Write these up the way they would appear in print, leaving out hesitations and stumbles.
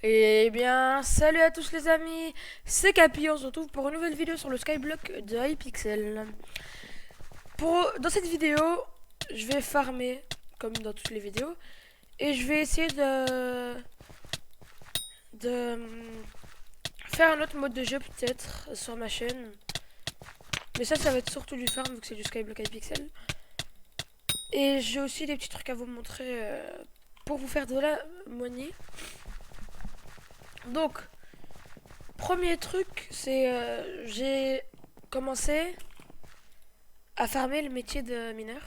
Eh bien, salut à tous les amis, c'est Capi, on se retrouve pour une nouvelle vidéo sur le Skyblock de Hypixel. Dans cette vidéo, je vais farmer, comme dans toutes les vidéos, et je vais essayer de faire un autre mode de jeu peut-être sur ma chaîne. Mais ça va être surtout du farm vu que c'est du Skyblock Hypixel. Et j'ai aussi des petits trucs à vous montrer pour vous faire de la money. Donc, premier truc, c'est j'ai commencé à farmer le métier de mineur.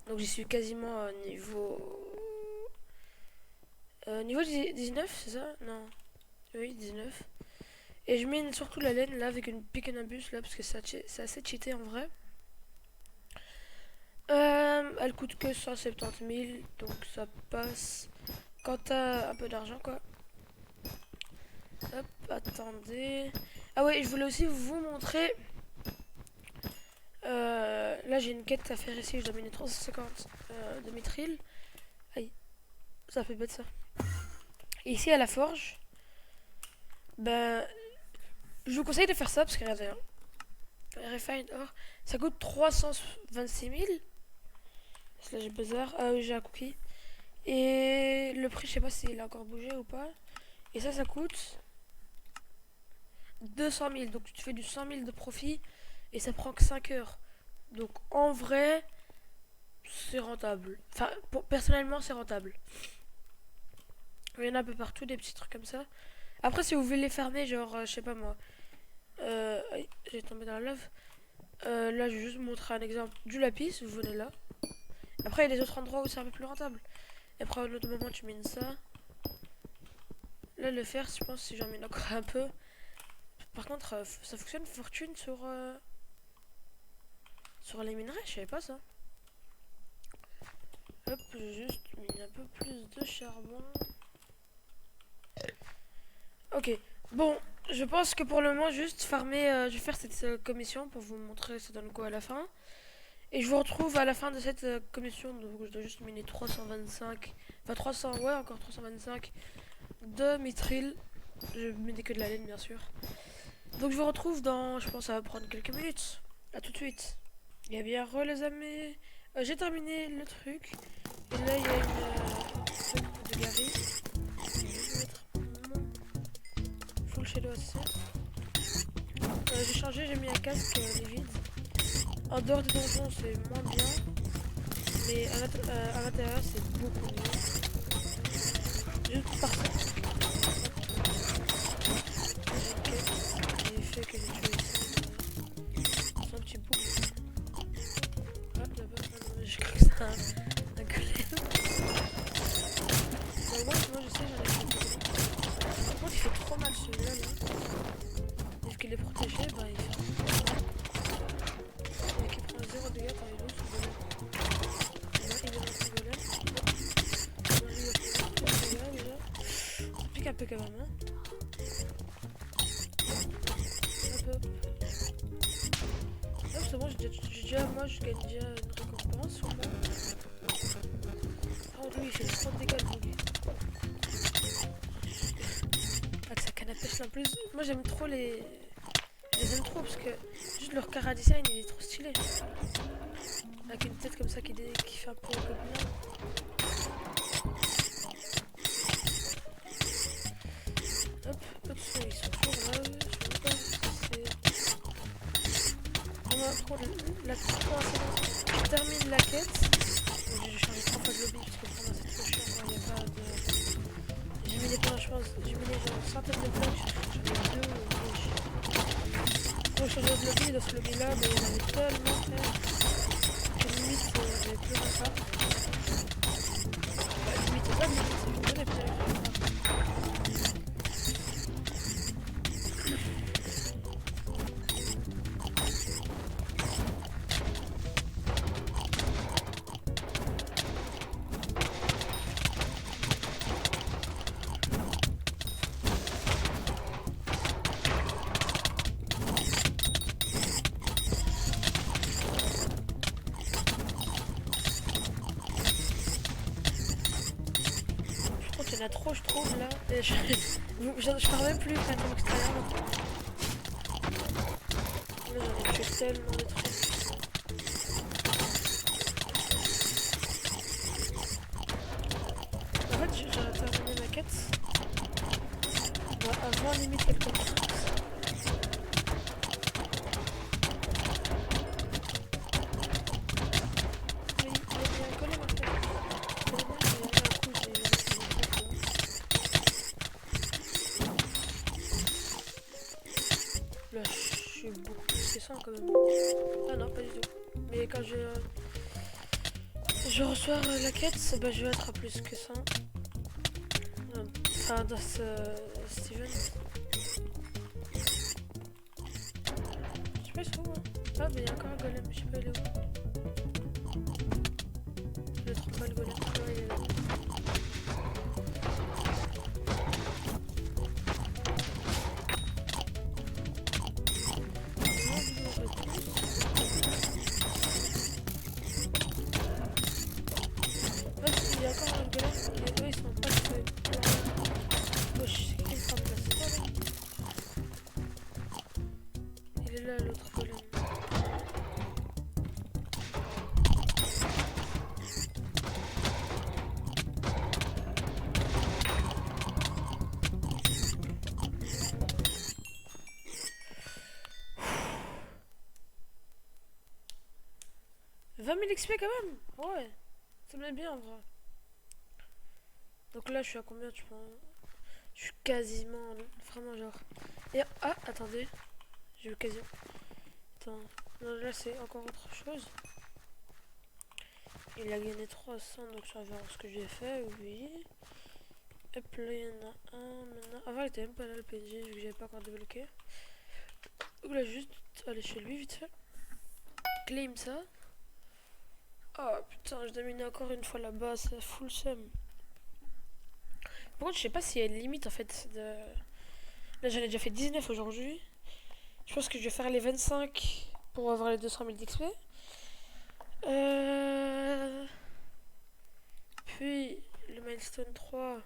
Donc j'y suis quasiment niveau 19, c'est ça? Non. Oui, 19. Et je mine surtout la laine là avec une pick and bus là parce que c'est assez cheaté en vrai. Elle coûte que 170 000, donc ça passe quand t'as un peu d'argent quoi. Hop, attendez. Ah ouais, je voulais aussi vous montrer. Là j'ai une quête à faire ici, je dois miner 350 de mithril. Aïe, ça fait bête ça. Et ici à la forge, ben je vous conseille de faire ça parce que regardez, hein, Refined Or, ça coûte 326 000. Là j'ai bizarre. Ah oui, j'ai un cookie. Et le prix, je sais pas s'il a encore bougé ou pas. Et ça coûte 200 000. Donc tu fais du 100 000 de profit et ça prend que 5 heures. Donc en vrai, c'est rentable. Enfin, personnellement, c'est rentable. Il y en a un peu partout, des petits trucs comme ça. Après, si vous voulez les farmer, genre, je sais pas moi. J'ai tombé dans la lave. Là, je vais juste vous montrer un exemple du lapis. Vous venez là. Après, il y a des autres endroits où c'est un peu plus rentable. Et après, à un autre moment, tu mines ça. Là, le fer, je pense, si j'en mine encore un peu. Par contre, ça fonctionne fortune sur les minerais. Je savais pas ça. Hop, je vais juste miner un peu plus de charbon. Ok, bon, je pense que pour le moment, juste farmer, je vais faire cette commission pour vous montrer ça donne quoi à la fin. Et je vous retrouve à la fin de cette commission, donc je dois juste miner 325, enfin 300, ouais, encore 325 de mithril. Je mets que de la laine, bien sûr. Donc je vous retrouve dans, je pense, ça va prendre quelques minutes. À tout de suite. Et bien, les amis, j'ai terminé le truc. Et là, il y a une de Gary. Je vais mettre mon full shadow asset. J'ai changé, j'ai mis un casque livide. En dehors des donjons, c'est moins bien. Mais à l'intérieur, c'est beaucoup mieux. Juste par ça. J'ai fait que j'ai tué ici. C'est un petit bout. Ah, là-bas, je crois que c'est un golem. Mais moi, je sais, j'en ai fait. Par contre, il fait trop mal celui-là. Là. Vu qu'il est protégé, bah il fait trop mal. Et qui prend 0 dégâts quand il est sous golem. Là, il est dans son golem. Hop. Là, il a pris 3 dégâts déjà. Ça pique un peu quand même, hein. Hop, hop. Hop, c'est bon, moi, je gagne déjà une récompense ou pas. Oh oui, il fait trop de dégâts le buggy. Avec sa canne à pêche en plus. Moi j'aime trop les. Je les aime trop parce que juste leur cara design il est trop stylé. Avec une tête comme ça qui fait un peu gobelin. Hop, hop, ils sont toujours là. Je sais pas si c'est. On va prendre la quête. Je termine la quête. Donc, j'ai changé 3 fois de lobby parce que pour moi c'est trop chiant. Il n'y a pas de. J'ai mis des points, je pense. J'ai mis genre une centaine de blocs. J'en ai deux. Pour changer de lobby, dans ce lobby là, mais il y en avait tellement fait. Que limite, j'avais plus rien à faire. Bah, limite, c'est pas limite, c'est que j'avais plus rien à faire. Je crois qu'il y y en a trop, je trouve là. Et je pars même plus quand même extérieur maintenant. Là, j'en ai tué tellement de trucs. En fait, j'aurais terminé ma quête. Bah, avant limite qu'elle commence. Mais il y a un golem en fait. C'est dommage, mais il y a un coup, j'ai là, je suis beaucoup plus que ça quand même. Ah non, pas du tout. Mais quand je reçois la quête, bah, je vais être à plus que ça. Enfin, dans ce Steven. Je sais pas, ils sont où, hein. Ah, mais il y a encore un golem, je sais pas, il est où. Je le trouve pas le golem. Ouais, il est là. Ouais, il y a encore un golem, et eux ils sont pas tués. Wesh, c'est qui le prend de la là? Il est là l'autre golem. « 20 000 XP quand même. Ouais, ça me met bien en vrai. Donc là je suis à combien tu penses? Je suis quasiment, vraiment genre... Et ah, attendez, j'ai eu quasiment... Attends, non, là c'est encore autre chose. Il a gagné 300, donc ça va voir ce que j'ai fait, oui. Hop, là il y en a un maintenant. Avant il était même pas là le PNJ, vu que j'avais pas encore débloqué. Donc là juste aller chez lui vite fait. Claim ça. Oh putain, je domine encore une fois là-bas, c'est full seum. Par contre, je sais pas s'il y a une limite en fait de... Là j'en ai déjà fait 19 aujourd'hui. Je pense que je vais faire les 25 pour avoir les 200 000 d'XP. Puis le milestone 3.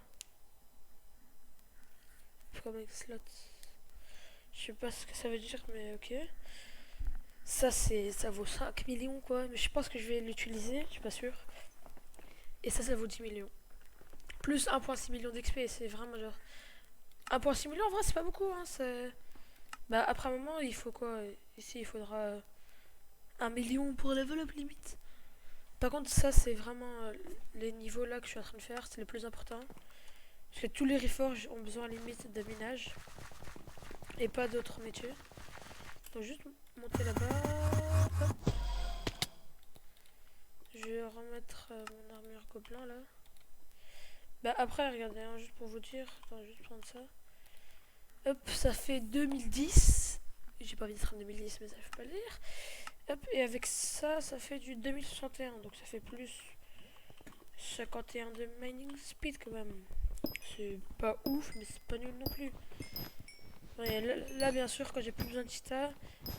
Comme slot. Je sais pas ce que ça veut dire, mais ok. Ça vaut 5 millions quoi. Mais je pense que je vais l'utiliser, je suis pas sûr. Et ça vaut 10 millions. Plus 1,6 million d'XP, c'est vraiment genre... 1,6 million en vrai c'est pas beaucoup hein. Bah après un moment il faut quoi? Ici il faudra 1 million pour level up limite. Par contre ça c'est vraiment les niveaux là que je suis en train de faire, c'est les plus importants. Parce que tous les reforges ont besoin limite de minage. Et pas d'autres métiers. Donc juste monter là-bas. Hop. Je vais remettre mon armure gobelin là. Bah après regardez hein, juste pour vous dire. Attends, juste prendre ça. Hop, ça fait 2010. J'ai pas envie d'être en 2010 mais ça je peux pas le dire. Hop, et avec ça, ça fait du 2061. Donc ça fait plus 51 de mining speed quand même. C'est pas ouf mais c'est pas nul non plus. Ouais, là, bien sûr quand j'ai plus besoin de cheetah,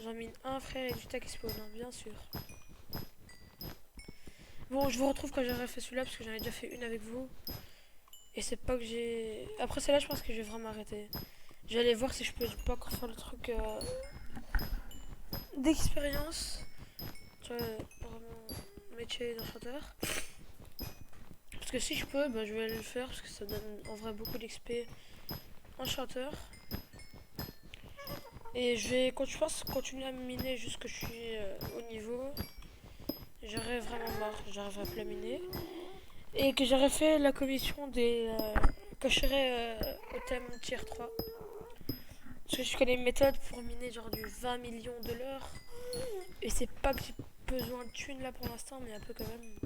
j'en mine un frère et du cheetah qui spawn, hein, bien sûr. Bon, je vous retrouve quand j'aurai fait celui-là parce que j'en ai déjà fait une avec vous. Et c'est pas que j'ai... Après celle-là, je pense que je vais vraiment arrêter. Je vais aller voir si je peux pas encore faire le truc d'expérience. Tu vois, pour mon métier d'enchanteur. Parce que si je peux, bah, je vais aller le faire parce que ça donne en vrai beaucoup d'XP enchanteur. Et je vais, je pense, continuer à miner jusqu'à ce que je suis au niveau. J'aurais vraiment marre, j'arriverai à plus la miner. Et que j'aurais fait la commission des... que je serais au thème tier 3. Parce que je connais une méthode pour miner genre du 20 millions de l'heure. Et c'est pas que j'ai besoin de thunes là pour l'instant, mais un peu quand même.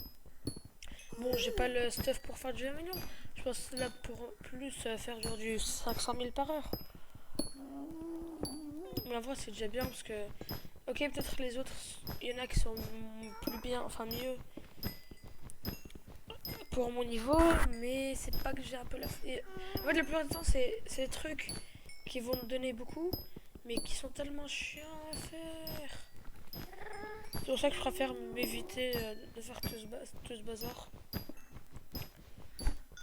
Bon, j'ai pas le stuff pour faire du 20 millions. Je pense là pour plus faire genre du 500 000 par heure. Mais en vrai, c'est déjà bien parce que... Ok, peut-être les autres, il y en a qui sont plus bien, enfin mieux pour mon niveau, mais c'est pas que j'ai un peu la... En fait, la plupart du temps, c'est des trucs qui vont me donner beaucoup, mais qui sont tellement chiants à faire. C'est pour ça que je préfère m'éviter de faire tout ce bazar.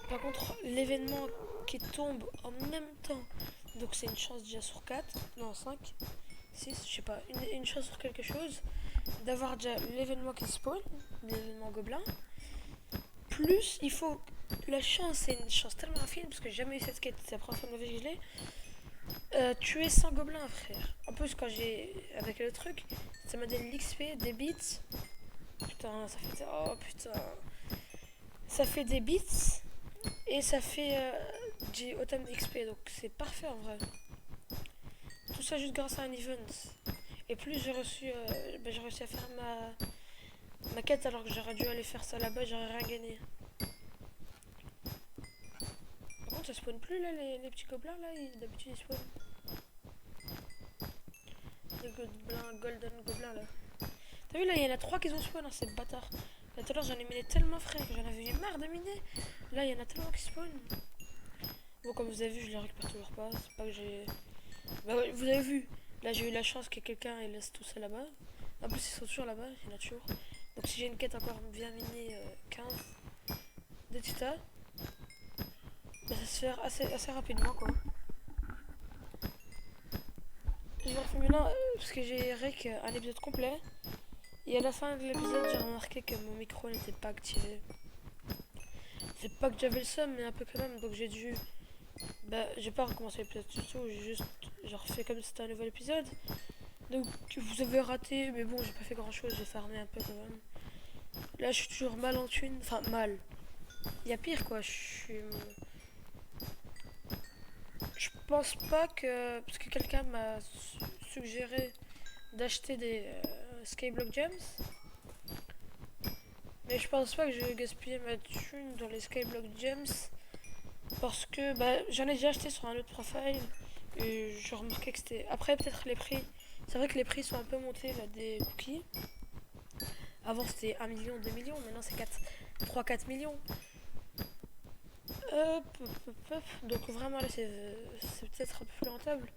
Par contre, l'événement qui tombe en même temps, donc c'est une chance déjà sur 4, non 5, 6, je sais pas, une chance sur quelque chose, d'avoir déjà l'événement qui spawn, l'événement gobelin. Plus, il faut. La chance, c'est une chance tellement infime parce que j'ai jamais eu cette quête, c'est la première fois de ma vie que je l'ai. Tuer 100 gobelins, frère. En plus, quand j'ai. Avec le truc, ça m'a donné l'XP, des bits. Putain, ça fait. Oh putain. Ça fait des bits et ça fait autant d'XP, donc c'est parfait en vrai. Tout ça juste grâce à un event. Et plus j'ai réussi à faire ma quête alors que j'aurais dû aller faire ça là-bas, j'aurais rien gagné. Par contre, ça spawn plus là, les petits gobelins là, d'habitude ils spawnent. Les golden gobelins là. T'as vu là, il y en a 3 qui ont spawn, hein, ces bâtards. Là tout à l'heure j'en ai miné tellement frère que j'en avais eu marre de miner. Là il y en a tellement qui spawn. Bon, comme vous avez vu, je les récupère toujours pas. C'est pas que j'ai. Bah ouais, vous avez vu. Là j'ai eu la chance que quelqu'un laisse tout ça là-bas. En plus ils sont toujours là-bas, il y en a toujours. Donc si j'ai une quête encore bien minée 15 de Tita, bah, ça se fait assez rapidement quoi. Je vais refaire maintenant parce que j'ai rec un épisode complet. Et à la fin de l'épisode, j'ai remarqué que mon micro n'était pas activé. C'est pas que j'avais le seum, mais un peu quand même. Donc j'ai dû. Bah, j'ai pas recommencé l'épisode du tout. J'ai juste. J'ai refait comme si c'était un nouvel épisode. Donc vous avez raté, mais bon, j'ai pas fait grand chose. J'ai farmé un peu quand même. Là, je suis toujours mal en thune. Enfin, mal. Il y a pire quoi. Je pense pas que. Parce que quelqu'un m'a suggéré d'acheter des Skyblock Gems. Mais je pense pas que je vais gaspiller ma thune dans les Skyblock Gems. Parce que bah, j'en ai déjà acheté sur un autre profile. Et je remarquais que c'était. Après, peut-être les prix. C'est vrai que les prix sont un peu montés là, des cookies. Avant c'était 1 million, 2 millions. Maintenant c'est 3-4 millions. Hop, hop, hop, hop. Donc vraiment là c'est peut-être un peu plus rentable.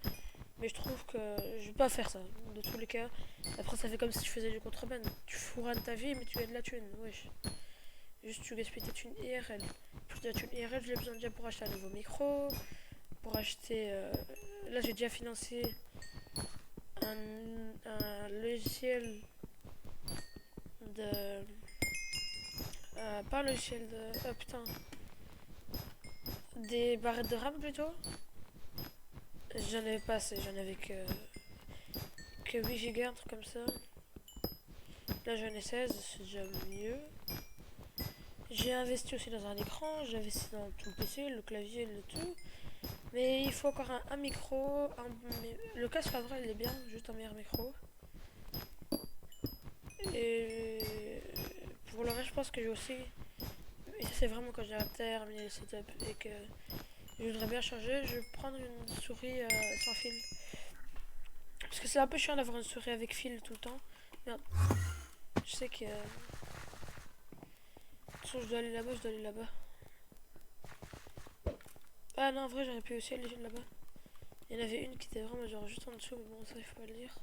Mais je trouve que je vais pas faire ça. De tous les cas. Après ça fait comme si tu faisais du contrebande. Tu fourranes ta vie mais tu gagnes de la thune. Wesh. Juste tu gaspilles ta thune IRL. Plus de la thune IRL, j'ai besoin déjà pour acheter un nouveau micro. Pour acheter. Là j'ai déjà financé un logiciel de. Pas un logiciel de. Oh putain. Des barrettes de RAM plutôt. J'en avais pas assez, j'en avais que 8 Go, un truc comme ça. Là j'en ai 16, c'est déjà mieux. J'ai investi aussi dans un écran, j'ai investi dans tout le PC, le clavier, le tout. Mais il faut encore un micro. Le casque en vrai il est bien, juste un meilleur micro. Et pour le reste je pense que j'ai aussi. Et ça c'est vraiment quand j'ai un terminé le setup et que je voudrais bien changer, je vais prendre une souris sans fil. Parce que c'est un peu chiant d'avoir une souris avec fil tout le temps. Merde. Je sais que. De toute façon, je dois aller là-bas, je dois aller là-bas. Ah non, en vrai, j'aurais pu aussi aller là-bas. Il y en avait une qui était vraiment genre juste en dessous, mais bon, ça, il faut pas le dire.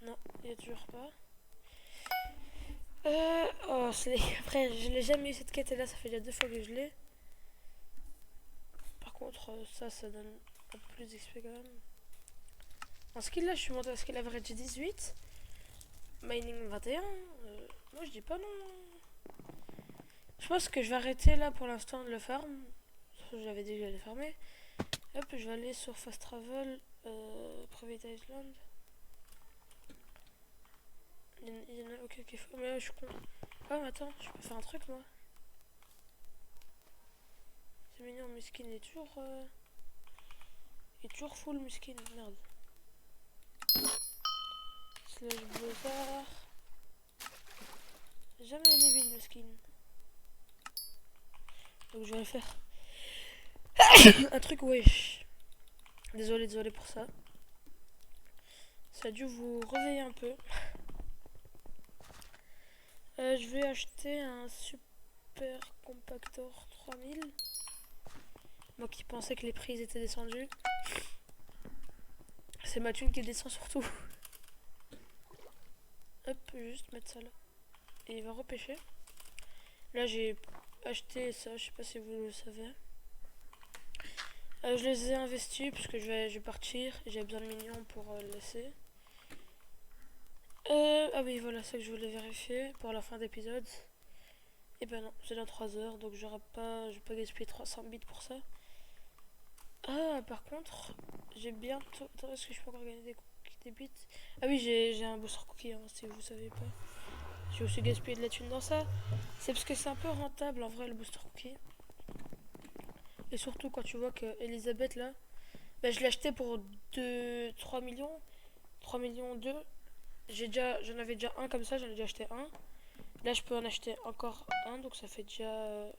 Non, il y a toujours pas. Oh, après, je l'ai jamais eu cette quête et là, ça fait déjà 2 fois que je l'ai. Par contre, ça donne un peu plus d'XP quand même. En skill là, je suis monté à skill average 18. Mining 21. Moi, je dis pas non. Je pense que je vais arrêter là pour l'instant de le farm. J'avais dit que j'allais farmer. Hop, je vais aller sur Fast Travel, Private Island. Il y en a aucun qui faut. Mais je suis con. Ah, mais attends, je peux faire un truc moi. C'est mignon, Muskin est toujours. Il est toujours full Muskin, merde. Slash Blizzard. Jamais levé le Muskin. Donc je vais faire un truc wesh. Désolé pour ça. Ça a dû vous réveiller un peu. Je vais acheter un super compactor 3000. Moi qui pensais que les prix étaient descendus. C'est ma thune qui descend surtout. Hop, juste mettre ça là. Et il va repêcher. Là, j'ai acheté ça, je sais pas si vous le savez. Je les ai investis parce que je vais partir. J'ai besoin de millions pour le laisser. Ah oui, voilà, c'est que je voulais vérifier pour la fin d'épisode. Et ben non, c'est dans 3 heures, donc je vais pas gaspiller 300 bits pour ça. Ah, par contre, j'ai bientôt... Attends, est-ce que je peux encore gagner des bits? Ah oui, j'ai un booster cookie, hein, si vous savez pas. J'ai aussi gaspillé de la thune dans ça. C'est parce que c'est un peu rentable en vrai le booster cookie. Et surtout quand tu vois que Elisabeth là, bah, je l'ai acheté pour 3 millions. 3 millions 2. J'en avais déjà un comme ça, j'en ai déjà acheté un. Là je peux en acheter encore un, donc ça fait déjà...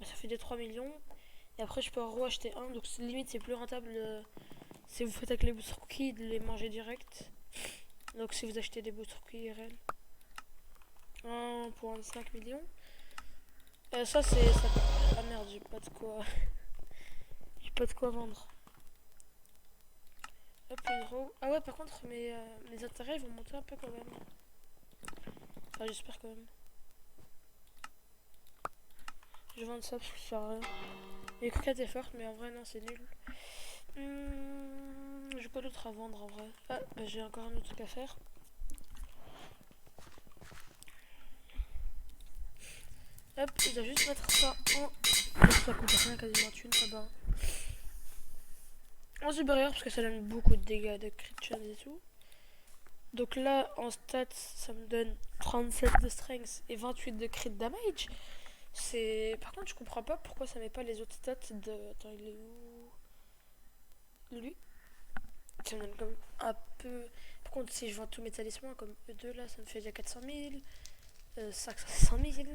ça fait déjà 3 millions. Et après je peux en re-acheter un, donc limite c'est plus rentable si vous faites avec les booster cookies de les manger direct. Donc si vous achetez des booster cookies IRL. 1,5 million. Ça c'est... Ça... Ah merde, j'ai pas de quoi... j'ai pas de quoi vendre. Hop, hydro. Ah ouais, par contre, mes intérêts ils vont monter un peu quand même. Enfin, j'espère quand même. Je vais vendre ça parce que ça sert à rien. Les croquettes est forte, mais en vrai, non, c'est nul. J'ai quoi d'autre à vendre en vrai? Ah, bah, j'ai encore un autre truc à faire. Hop, il doit juste mettre ça en... Ça coûte rien, quasiment thune, ça va. En supérieur, parce que ça donne beaucoup de dégâts de crit chance et tout. Donc là, en stats, ça me donne 37 de strength et 28 de crit damage. C'est... Par contre, je comprends pas pourquoi ça met pas les autres stats de... Attends, il est où? Lui. Ça me donne comme un peu... Par contre, si je vends tous mes talismans, comme E2 là, ça me fait déjà 400 000. 500 000.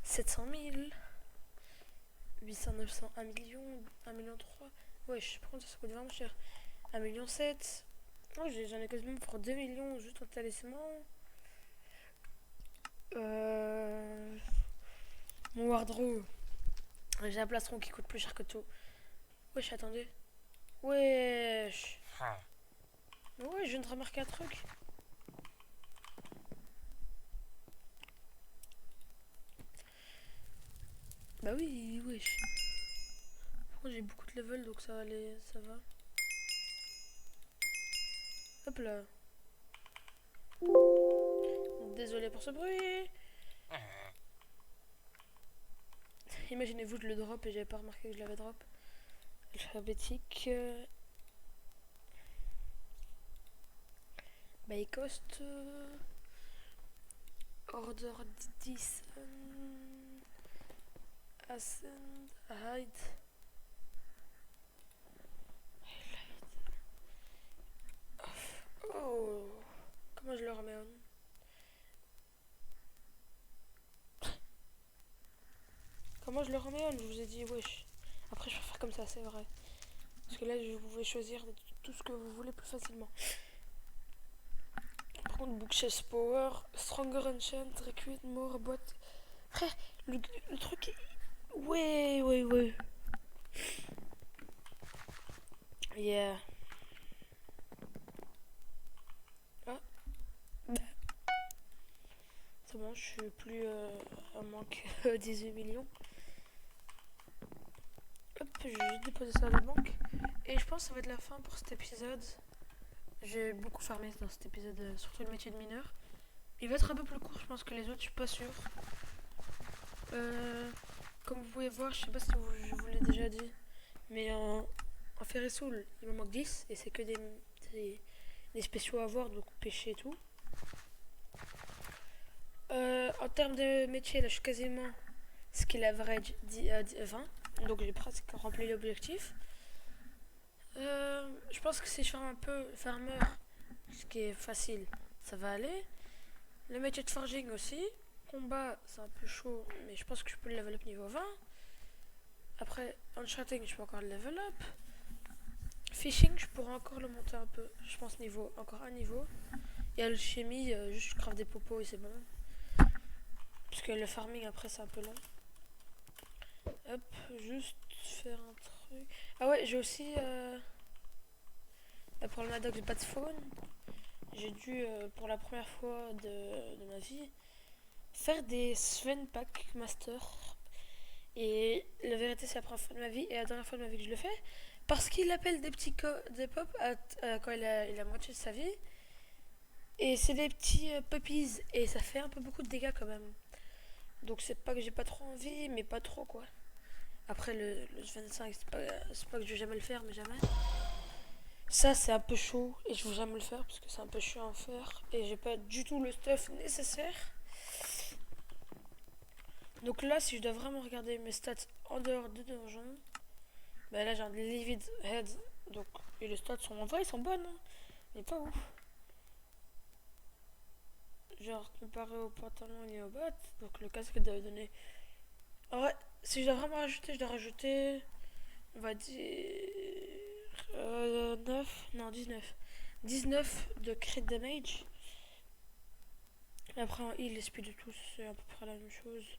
700 000. 800, 900, 1 million. 1 million 3. Wesh, par contre, ça coûte vraiment cher. 1 million 7. Oh, j'en ai quasiment pour 2 millions juste en talisman. Mon wardrobe. J'ai un plastron qui coûte plus cher que tout. Wesh, attendez. Wesh. Ouais, je viens de remarquer un truc. Bah oui, wesh. Par contre, j'ai beaucoup de level, donc ça va aller, ça va. Hop là. Désolé pour ce bruit. Imaginez-vous, je le drop et j'avais pas remarqué que je l'avais drop. Alphabétique. Bah, il coste. Order 10. Ascend. Hide. Oh. Comment je le remets on? Comment je le remets on? Je vous ai dit, wesh. Après, je vais faire comme ça, c'est vrai. Parce que là, vous pouvez choisir tout ce que vous voulez plus facilement. Par contre, Bookchest Power, Stronger Enchant, Recruit, More, Boîte. Frère, le truc. Ouais, ouais, ouais. Yeah. Ah. C'est bon, je suis plus à moins que 18 millions. Hop, je vais juste déposer ça à la banque. Et je pense que ça va être la fin pour cet épisode. J'ai beaucoup farmé dans cet épisode, surtout le métier de mineur. Il va être un peu plus court, je pense que les autres, je suis pas sûr. Comme vous pouvez voir, je sais pas si je vous l'ai déjà dit, mais en fer et soul, il me manque 10 et c'est que des spéciaux à avoir, donc pêcher et tout. En termes de métier, là je suis quasiment skill average 20, donc j'ai presque rempli l'objectif. Je pense que si je fais un peu farmer, ce qui est facile, ça va aller. Le métier de forging aussi. Combat, c'est un peu chaud, mais je pense que je peux le level up niveau 20. Après, enchanting, je peux encore le level up. Fishing, je pourrais encore le monter un peu. Je pense encore un niveau. Et alchimie, juste je crave des popos et c'est bon. Parce que le farming après c'est un peu long. Hop, juste faire un truc. Ah ouais, j'ai aussi pour le Maddox Bat Phone, j'ai dû, pour la première fois de ma vie, faire des Sven Pack Master. Et la vérité, c'est la première fois de ma vie et la dernière fois de ma vie que je le fais. Parce qu'il appelle des pop quand il a moitié de sa vie. Et c'est des petits puppies. Et ça fait un peu beaucoup de dégâts quand même. Donc c'est pas que j'ai pas trop envie, mais pas trop quoi. Après le 25, c'est pas que je vais jamais le faire, mais jamais. Ça c'est un peu chaud et je vais jamais le faire parce que c'est un peu chiant à faire. Et j'ai pas du tout le stuff nécessaire. Donc là, si je dois vraiment regarder mes stats en dehors de donjon, bah là j'ai un livid head. Donc, et les stats sont en vrai, ils sont bonnes. Hein. Mais pas ouf. Genre comparé au pantalon et aux bottes. Donc le casque doit donner. En vrai, si je dois vraiment rajouter, je dois rajouter. On va dire. 9. Non, 19. 19 de crit damage. Et après en heal, speed de tous, c'est à peu près la même chose.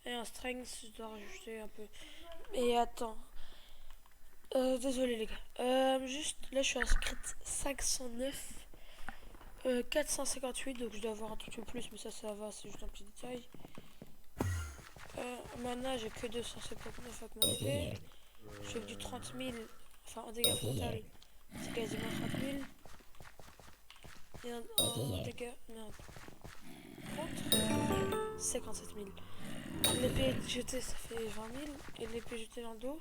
Et en strength, je dois rajouter un peu. Et attends. Désolé les gars. Juste là, je suis inscrite 509. 458, donc je dois avoir un tout petit peu plus, mais ça va, c'est juste un petit détail. Mana, j'ai que 259 avec mon épée. Je fais que du 30 000, enfin en dégâts frontal, c'est quasiment 30 000. Et en dégâts, merde, contre 57 000. L'épée jetée, ça fait 20 000. Et l'épée jetée dans le dos,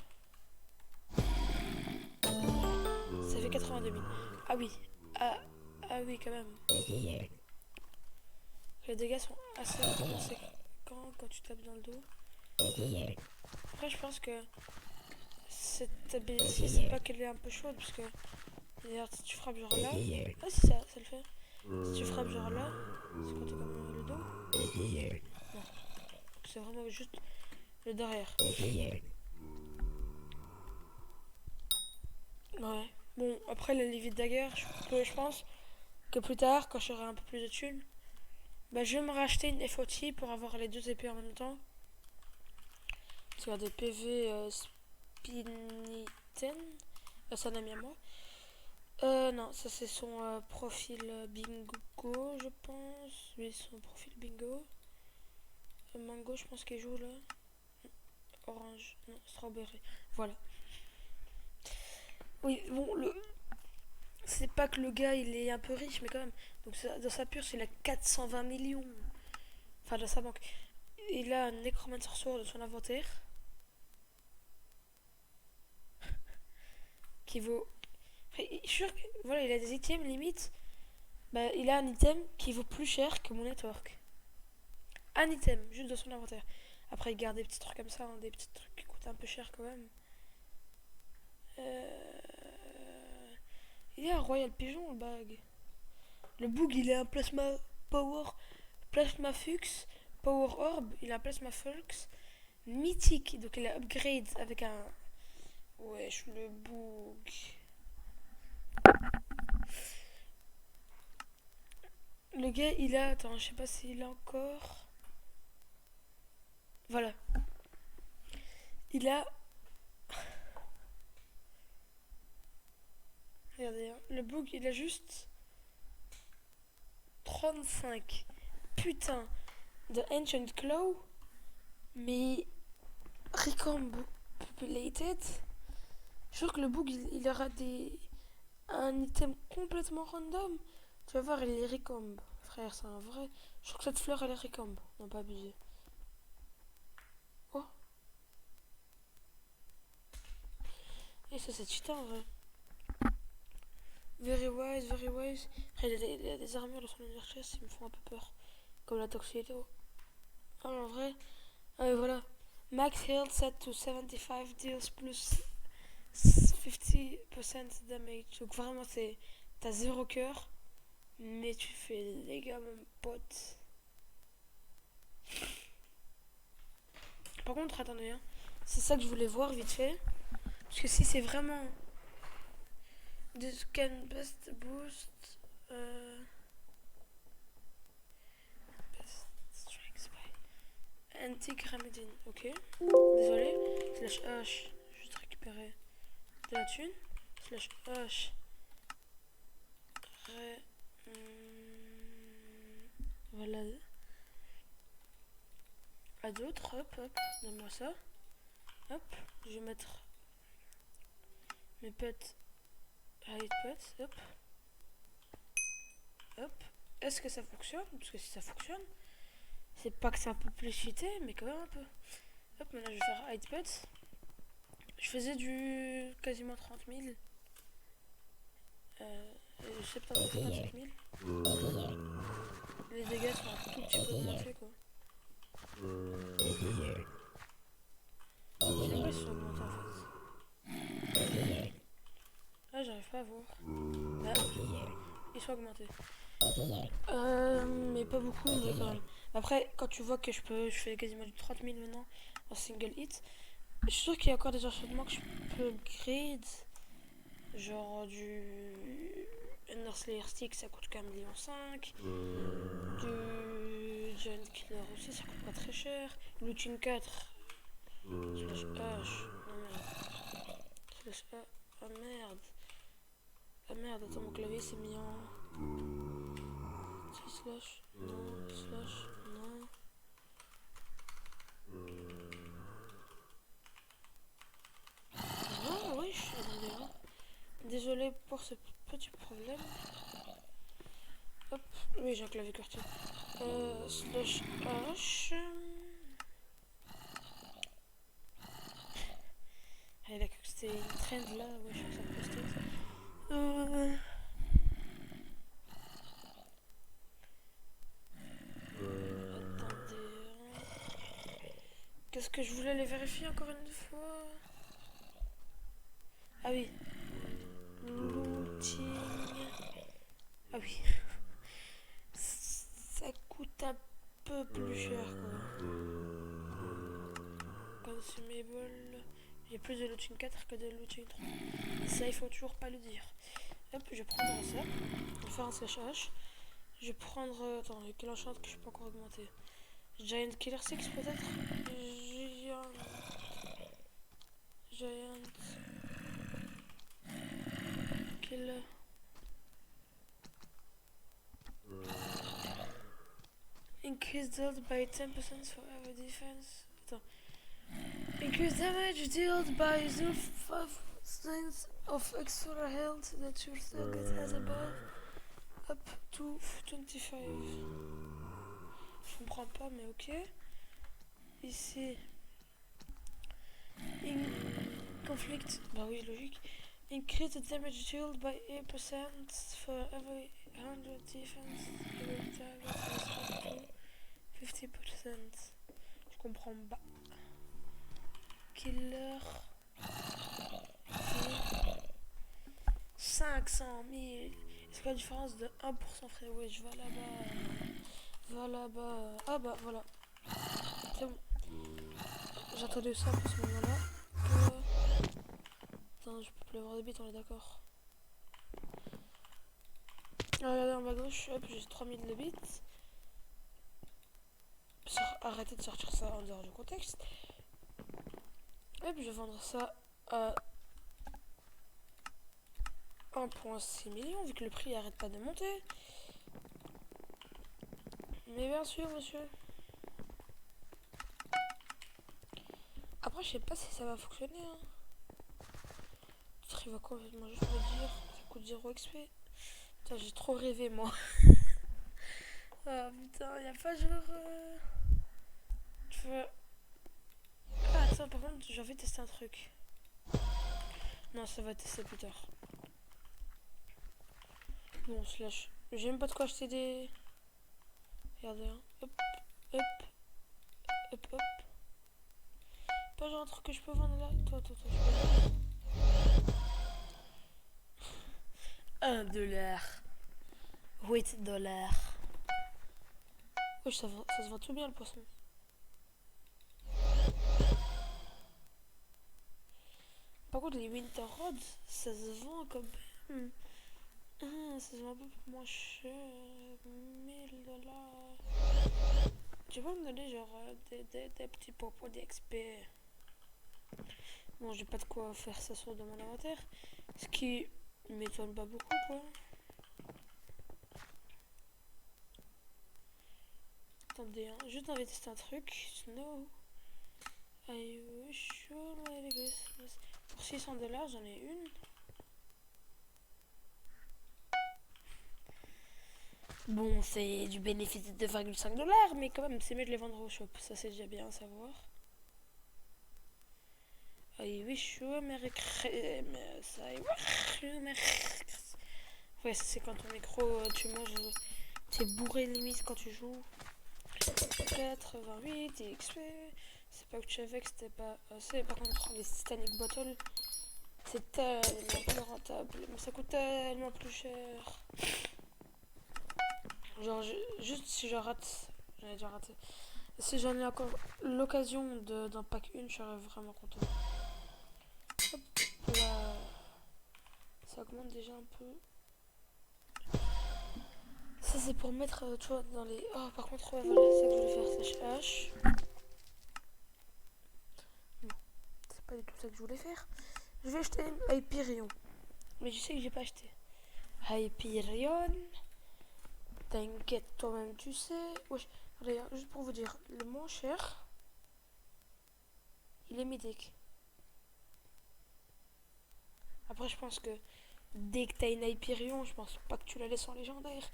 ça fait 82 000. Ah oui, ah oui, quand même. Les dégâts sont assez conséquents quand tu tapes dans le dos. Après, je pense que cette ability, c'est pas qu'elle est un peu chaude, parce que d'ailleurs, si tu frappes genre là, ah si ça le fait. Si tu frappes genre là, c'est compté comme le dos. Non, c'est vraiment juste le derrière. Ouais. Bon, après le Livid Dagger, je pense que plus tard, quand j'aurai un peu plus de thunes, bah, je vais me racheter une FOT pour avoir les deux épées en même temps. Tu as des PV Spiniten. C'est un ami à moi. Non, ça c'est son profil bingo, je pense. Oui, son profil bingo. Mango, je pense qu'il joue là. Orange, non, strawberry. Voilà. Oui, bon, c'est pas que le gars il est un peu riche, mais quand même. Donc dans sa purse, il a 420 millions. Enfin, dans sa banque. Il a un Necromancer Sword de son inventaire. Qui vaut. Enfin, je suis sûr que. Voilà, il a des items limite. Bah, il a un item qui vaut plus cher que mon network. Un item, juste dans son inventaire. Après, il garde des petits trucs comme ça, hein, des petits trucs qui coûtent un peu cher quand même. Il y a un Royal Pigeon, le bag. Le Boog, il est un Plasma Power, Plasma Fux, Power Orb, il a un Plasma Flux, Mythique, donc il a upgrade avec un. Wesh, le Boog. Le gars, il a. Attends, je sais pas s'il a encore. Voilà. Il a. Regardez, hein. Le Boog, il a juste 35 putain de Ancient Claw, mais Recomb Populated. Je suis sûr que le Boog, il aura un item complètement random. Tu vas voir, il est Recomb. Frère, c'est un vrai. Je crois que cette fleur, elle est Recomb. Non, pas abusé. Oh. Et ça, c'est cheaté en vrai. Very wise, very wise. Après, il y a des armures dans son inner qui me font un peu peur. Comme la Toxedo. Ah, en vrai. Ah, voilà. Max health set to 75 deals plus 50% damage. Donc vraiment, t'as 0 cœur. Mais tu fais des dégâts, mon pote. Par contre, attendez, hein. C'est ça que je voulais voir vite fait. Parce que si c'est vraiment. This can best boost. Best strength by Anti-Gramidine. Ok. Désolé. Slash H. Juste récupérer de la thune. Slash H. Voilà. À d'autres, hop, hop, donne-moi ça. Hop, je vais mettre mes pets, hide pets, hop, hop. Est-ce que ça fonctionne? Parce que si ça fonctionne, c'est pas que c'est un peu plus cheaté, mais quand même un peu. Hop, maintenant je vais faire hide pets. Je faisais du quasiment 30 000. 70 000. Les dégâts sont un tout petit peu augmentés quoi. Je sais même pas si ils sont augmentés en fait. Ah, j'arrive pas à voir. Là, ils sont augmentés. Mais pas beaucoup, mais quand même. Après, quand tu vois que je fais quasiment du 30 000 maintenant en single hit, je suis sûr qu'il y a encore des enchantements que je peux upgrade. Genre du Ender Slayer Stick, ça coûte qu'un million 5. Du Giant Killer aussi, ça coûte pas très cher. Looting 4 slash H. Non merde. Slash A. Ah merde. Ah merde, attends, mon clavier s'est mis en. Slash. Non. Slash. Non. Ah oui, attendez. Hein. Désolé pour ce petit problème. Hop, oui, j'ai un clavier QWERTY. Slash H. Ah, il a cru que c'était une trend là. Ouais, je suis en train de poster. Attendez. Qu'est-ce que je voulais aller vérifier encore une fois? Ah oui. Looting. Ah oui. Ça coûte un peu plus cher quoi. Consumable. Il y a plus de looting 4 que de looting 3. Ça, il faut toujours pas le dire. Hop, je vais prendre ça. On va faire un slash H. Je vais prendre. Attends, quel enchant que je peux encore augmenter? Giant Killer 6 peut-être? Giant Killer. Increase dealt by 10% for every defense. Attends. Increase damage dealt by 0.5% of extra health that your target has above up to 25. Je comprends pas, mais ok. Ici. Conflict. Bah oui, logique. Increase the damage dealt by 8% for every 100 defense. Your target has up to 50%. Je comprends pas. Killer. 500 000. C'est quoi la différence de 1% frère? Oui, je vais là-bas. Va là-bas. Ah bah voilà. C'est bon. J'attendais ça pour ce moment-là. Attends, je peux plus avoir de bits, on est d'accord. Regardez en bas à gauche, hop, j'ai 3000 de bits. Arrêtez de sortir ça en dehors du contexte. Hop, je vais vendre ça à 1,6 million, vu que le prix arrête pas de monter. Mais bien sûr, monsieur. Après, je sais pas si ça va fonctionner. Hein. Il va complètement juste me dire ça coûte 0 XP. Putain, j'ai trop rêvé, moi. Ah putain, y'a pas genre. Tu vois. Ah, attends, par contre, j'ai envie de tester un truc. Non, ça va tester plus tard. Bon, slash. J'ai même pas de quoi acheter des. Regardez, hein. Hop, hop, hop, hop. Pas genre un truc que je peux vendre là. Toi, je peux vendre. 1$. 8$. Oui, ça se vend tout bien le poisson. Par contre, les Winter Rods, ça se vend comme. Ça se vend un peu moins cher. 1000$. Tu peux me donner genre des petits propos d'XP. Bon, j'ai pas de quoi faire ça sur de mon inventaire. Ce qui m'étonne pas beaucoup, quoi. attendez, hein. Juste envie de tester un truc. Snow. I wish you a Merry Christmas. Pour 600$, j'en ai une. Bon, c'est du bénéfice de 2,5$, mais quand même, c'est mieux de les vendre au shop. Ça, c'est déjà bien à savoir. I wish you a Merry Christmas. I wish you a Merry Christmas. Ouais, c'est quand ton micro, tu manges, t'es bourré limite quand tu joues. 88 XP. C'est pas que tu savais que c'était pas assez. Par contre, les Titanic Bottle, c'est tellement plus rentable. Mais ça coûte tellement plus cher. Genre, juste si je rate, j'en ai déjà raté. Si j'en ai encore l'occasion d'en pack une, je serais vraiment content. Hop là. Ça augmente déjà un peu. Ça, c'est pour mettre, tu vois, dans les. Oh, par contre, ouais, voilà, c'est ça que je voulais faire. Sèche-hache. Non, c'est pas du tout ça que je voulais faire. Je vais acheter Hyperion. Mais je sais que j'ai pas acheté. Hyperion. T'inquiète, toi-même, tu sais. Wesh, regarde, juste pour vous dire, le moins cher, il est mythique. Après, je pense que dès que t'as une Hyperion, je pense pas que tu la laisses en légendaire.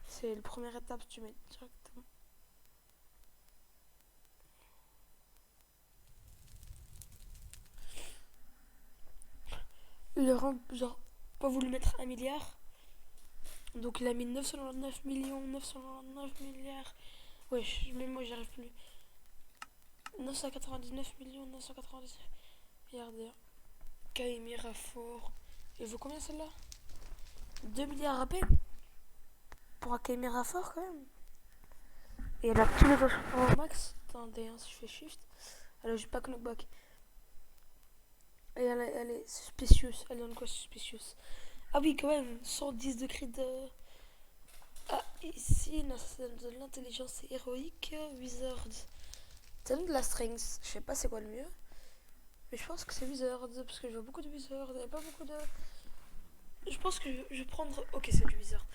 C'est la première étape, tu mets directement. Le rang, genre, pas voulu mettre 1 milliard. Donc il a mis 999 millions, 999 milliards. Ouais, même moi j'y arrive plus. 999 millions, 999 milliardaires. Kaimira fort. Il vaut combien celle-là? 2 milliards à peine. Pour un Kaimira fort quand même. Et elle a tous les autres au max. Attendez, hein, si je fais shift. Alors j'ai pas knockback. Et elle est suspicious. Elle donne quoi suspicious? Ah oui, quand même. 110 de crit de. Ah, ici, non, ça donne de l'intelligence héroïque. Wizard. Ça donne de la strength. Je sais pas c'est quoi le mieux. Mais je pense que c'est Wizard. Parce que je vois beaucoup de Wizard. Il n'y a pas beaucoup de. Je pense que je vais prendre. Ok, c'est du Wizard.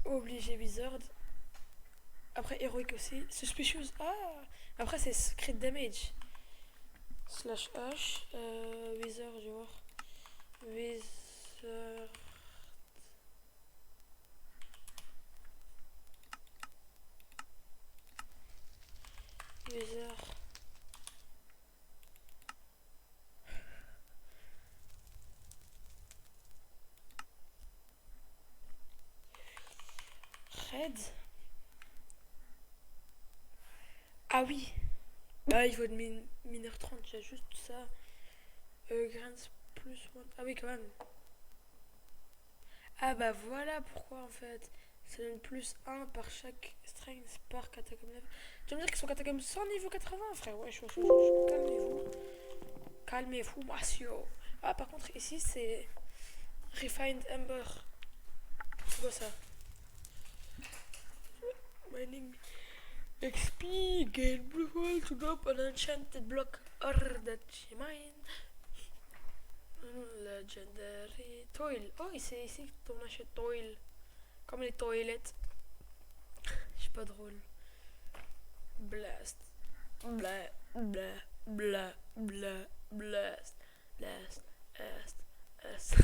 Obligé Wizard. Après, héroïque aussi. Suspicious. Ah! Après, c'est crit damage. Slash H. Wizard, je vais voir. Wizard. Wizard. Red. Ah oui. Ah, il faut de mineur 30, j'ai juste ça. Grants plus 1. Ah oui, quand même. Ah bah voilà pourquoi en fait. Ça donne plus 1 par chaque strength par catacombe. Tu vas me dire qu'ils sont catacombes sans niveau 80, frère. Ouais, calmez-vous. Calmez-vous, monsieur. Ah, par contre, ici c'est Refined Ember. C'est quoi ça? Mining XP, gain blue hole to drop an enchanted block or that she mine. Legendary Toil. Oh, c'est ici qu'on achète Toil. Comme les toilettes. Je suis pas drôle. Blast. Bla, bla, bla, bla, blast. Blast. Est. Est.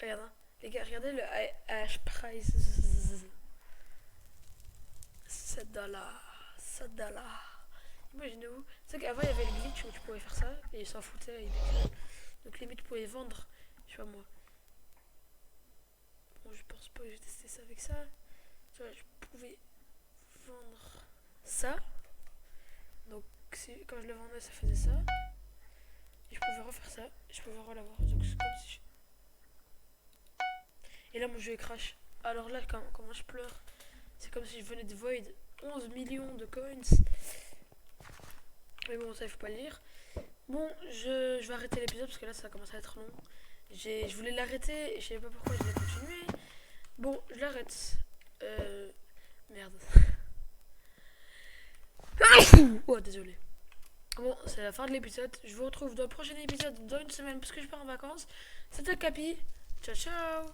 Regarde, hein. Les gars, regardez le hash price. 7$. 7$. Imaginez-vous. C'est qu'avant il y avait le glitch où tu pouvais faire ça et ils s'en foutaient. Donc limite tu pouvais vendre. Je sais pas moi. Bon, je pense pas que j'ai testé ça avec ça. Tu vois, je pouvais vendre ça. Donc quand je le vendais, ça faisait ça. Et je pouvais refaire ça. Et je pouvais relavoir. Donc c'est comme si Et là mon jeu crash. Alors là comment je pleure. C'est comme si je venais de void 11 millions de coins. Mais bon, ça il faut pas le lire. Bon, je vais arrêter l'épisode parce que là ça commence à être long. Je voulais l'arrêter et je savais pas pourquoi je vais continuer. Bon, je l'arrête. Merde. Oh, désolé. Bon, c'est la fin de l'épisode. Je vous retrouve dans le prochain épisode dans une semaine parce que je pars en vacances. C'était Capi. Ciao, ciao.